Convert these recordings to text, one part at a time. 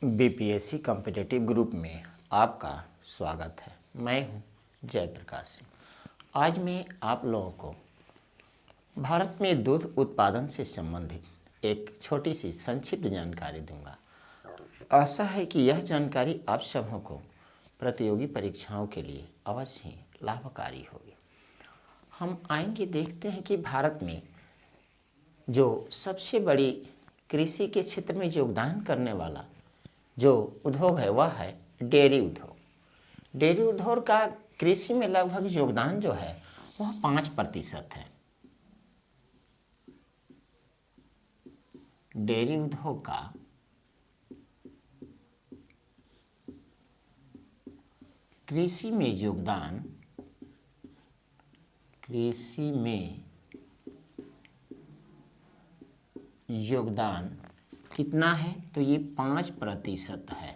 BPSC competitive group में आपका स्वागत है। मैं हूं जयप्रकाश सिंह। आज मैं आप लोगों को भारत में दूध उत्पादन से संबंधित एक छोटी सी संक्षिप्त जानकारी दूंगा। आशा है कि यह जानकारी आप सबों को प्रतियोगी परीक्षाओं के लिए अवश्य ही लाभकारी होगी। हम आएंगे देखते हैं कि भारत में जो सबसे बड़ी कृषि के क्षेत्र में योगदान करने वाला जो उद्योग है वह है डेयरी उद्योग। डेयरी उद्योग का कृषि में लगभग योगदान जो है वह 5% है। डेयरी उद्योग का कृषि में योगदान कितना है? तो ये 5% है।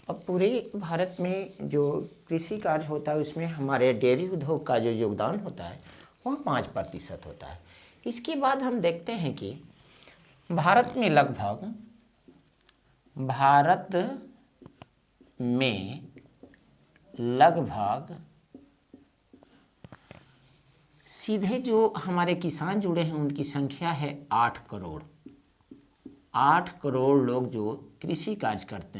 अब पूरे भारत में जो कृषि कार्य होता है उसमें हमारे डेयरी उद्योग का जो योगदान होता है वह 5% होता है। इसके बाद हम देखते हैं कि भारत में लगभग सीधे जो हमारे किसान जुड़े हैं उनकी संख्या है 8 करोड़। 8 करोड़ लोग जो कृषि कार्य करते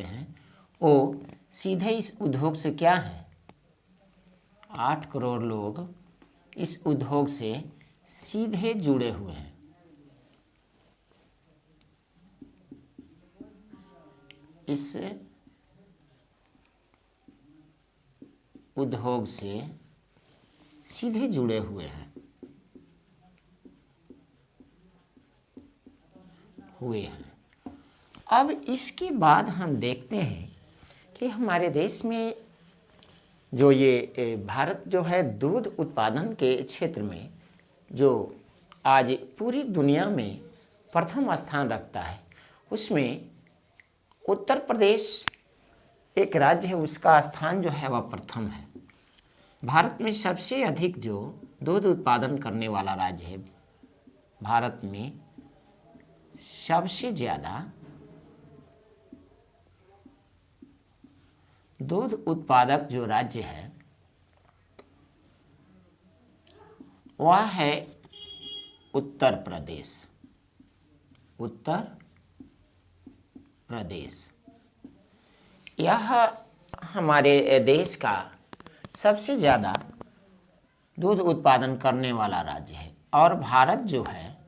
हैं वो सीधे इस उद्योग से क्या है? 8 करोड़ लोग इस उद्योग से सीधे जुड़े हुए हैं। इस उद्योग से सीधे जुड़े हुए हैं अब इसके बाद हम देखते हैं कि हमारे देश में जो ये भारत जो है दूध उत्पादन के क्षेत्र में जो आज पूरी दुनिया में प्रथम स्थान रखता है, उसमें उत्तर प्रदेश एक राज्य है, उसका स्थान जो है वह प्रथम है। भारत में सबसे अधिक जो दूध उत्पादन करने वाला राज्य है, भारत में सबसे ज़्यादा दूध उत्पादक जो राज्य है वह है उत्तर प्रदेश। यह हमारे देश का सबसे ज़्यादा दूध उत्पादन करने वाला राज्य है। और भारत जो है,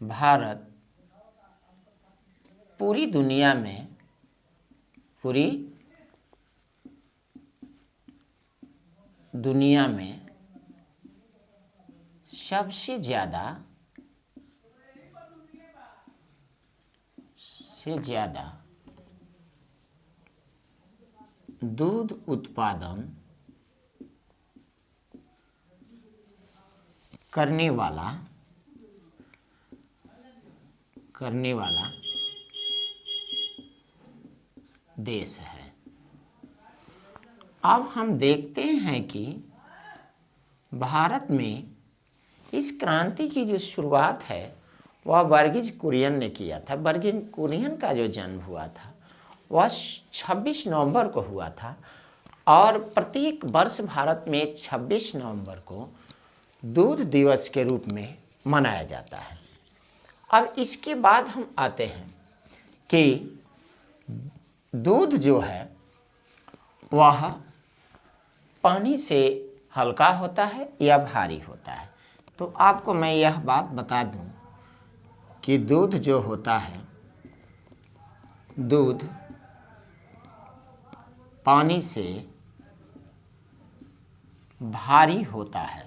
भारत पूरी दुनिया में सबसे ज़्यादा दूध उत्पादन करने वाला देश है। अब हम देखते हैं कि भारत में इस क्रांति की जो शुरुआत है वह वर्गीज कुरियन ने किया था। वर्गीज कुरियन का जो जन्म हुआ था वह 26 नवंबर को हुआ था और प्रत्येक वर्ष भारत में 26 नवंबर को दूध दिवस के रूप में मनाया जाता है। अब इसके बाद हम आते हैं कि दूध जो है वह पानी से हल्का होता है या भारी होता है। तो आपको मैं यह बात बता दूं कि दूध जो होता है, दूध पानी से भारी होता है।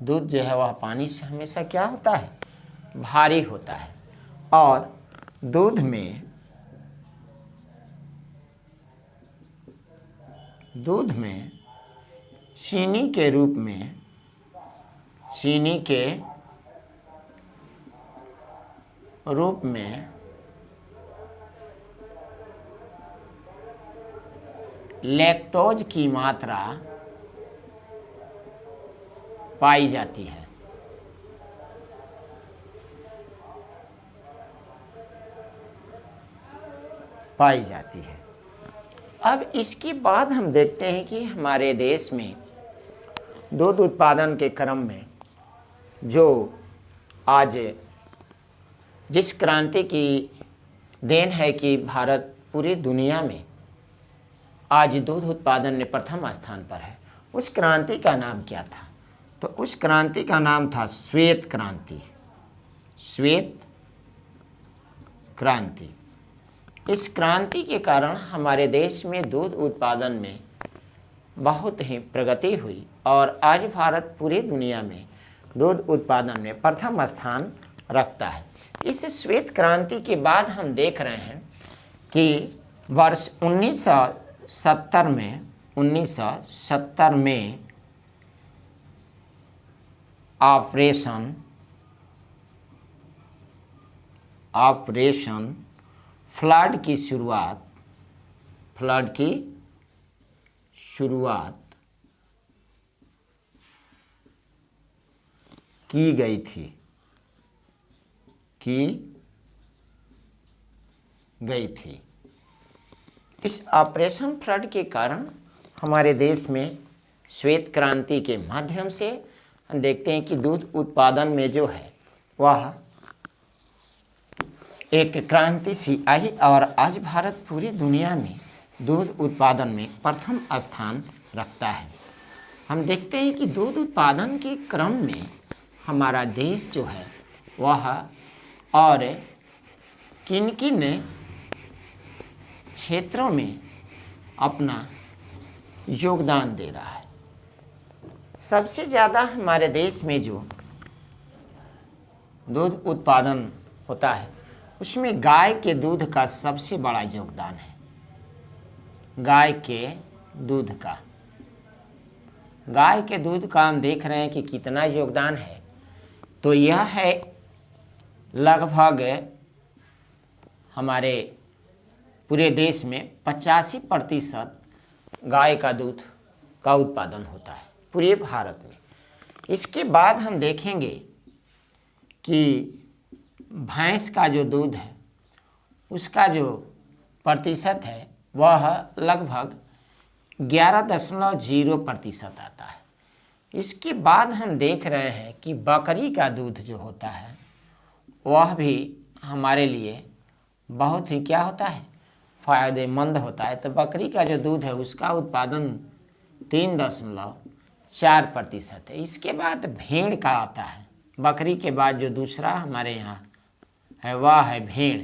दूध जो है वह पानी से हमेशा क्या होता है? भारी होता है। और दूध में चीनी के रूप में लैक्टोज की मात्रा पाई जाती है। पाई जाती है। अब इसके बाद हम देखते हैं कि हमारे देश में दूध उत्पादन के क्रम में जो आज जिस क्रांति की देन है कि भारत पूरी दुनिया में आज दूध उत्पादन में प्रथम स्थान पर है, उस क्रांति का नाम क्या था? तो उस क्रांति का नाम था श्वेत क्रांति। श्वेत क्रांति। इस क्रांति के कारण हमारे देश में दूध उत्पादन में बहुत ही प्रगति हुई और आज भारत पूरी दुनिया में दूध उत्पादन में प्रथम स्थान रखता है। इस श्वेत क्रांति के बाद हम देख रहे हैं कि वर्ष 1970 में ऑपरेशन फ्लड की शुरुआत की गई थी। इस ऑपरेशन फ्लड के कारण हमारे देश में श्वेत क्रांति के माध्यम से हम देखते हैं कि दूध उत्पादन में जो है वह एक क्रांति सी आई और आज भारत पूरी दुनिया में दूध उत्पादन में प्रथम स्थान रखता है। हम देखते हैं कि दूध उत्पादन के क्रम में हमारा देश जो है वह और किन-किन क्षेत्रों में अपना योगदान दे रहा है। सबसे ज़्यादा हमारे देश में जो दूध उत्पादन होता है उसमें गाय के दूध का सबसे बड़ा योगदान है। गाय के दूध का हम देख रहे हैं कि कितना योगदान है। तो यह है लगभग हमारे पूरे देश में 85% गाय का दूध का उत्पादन होता है पूरे भारत में। इसके बाद हम देखेंगे कि भैंस का जो दूध है उसका जो प्रतिशत है वह लगभग 11.0% आता है। इसके बाद हम देख रहे हैं कि बकरी का दूध जो होता है वह भी हमारे लिए बहुत ही क्या होता है, फ़ायदेमंद होता है। तो बकरी का जो दूध है उसका उत्पादन 3.4% है। इसके बाद भेड़ का आता है। बकरी के बाद जो दूसरा हमारे यहाँ है वह है भेड़।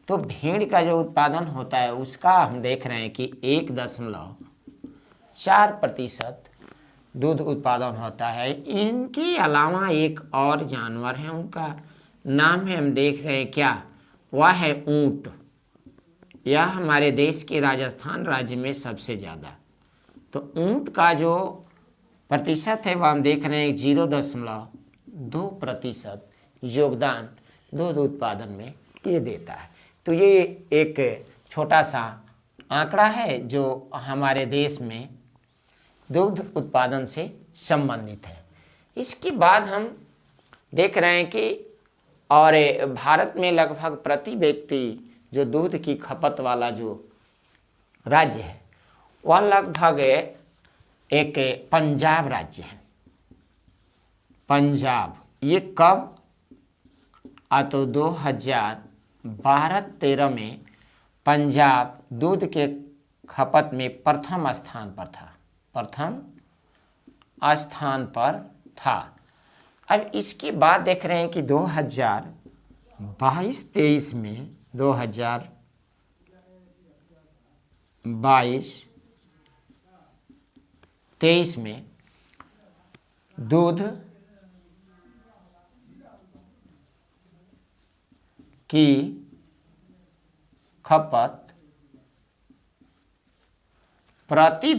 तो भेड़ का जो उत्पादन होता है उसका हम देख रहे हैं कि 1.4% दूध उत्पादन होता है। इनके अलावा एक और जानवर है, उनका नाम है, हम देख रहे हैं क्या, वह है ऊँट। यह हमारे देश के राजस्थान राज्य में सबसे ज़्यादा। तो ऊँट का जो प्रतिशत है वह हम देख रहे हैं 0.2% योगदान दूध उत्पादन में ये देता है। तो ये एक छोटा सा आंकड़ा है जो हमारे देश में दूध उत्पादन से संबंधित है। इसके बाद हम देख रहे हैं कि और भारत में लगभग प्रति व्यक्ति जो दूध की खपत वाला जो राज्य है वह लगभग एक पंजाब राज्य है। पंजाब ये कब तो 2012-13 में पंजाब दूध के खपत में प्रथम स्थान पर था। अब इसके बाद देख रहे हैं कि 2022-23 में 2022-23 में दूध की खपत प्रति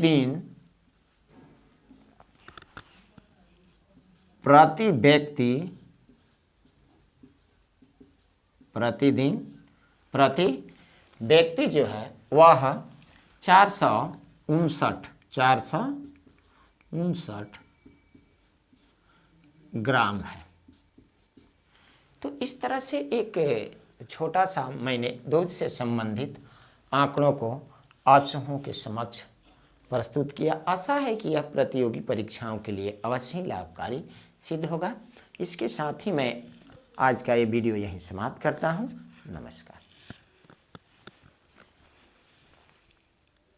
व्यक्ति जो है वह 459 ग्राम है। तो इस तरह से एक छोटा सा मैंने दूध से संबंधित आंकड़ों को आप समूह के समक्ष प्रस्तुत किया। आशा है कि यह प्रतियोगी परीक्षाओं के लिए अवश्य ही लाभकारी सिद्ध होगा। इसके साथ ही मैं आज का ये वीडियो यहीं समाप्त करता हूँ। नमस्कार।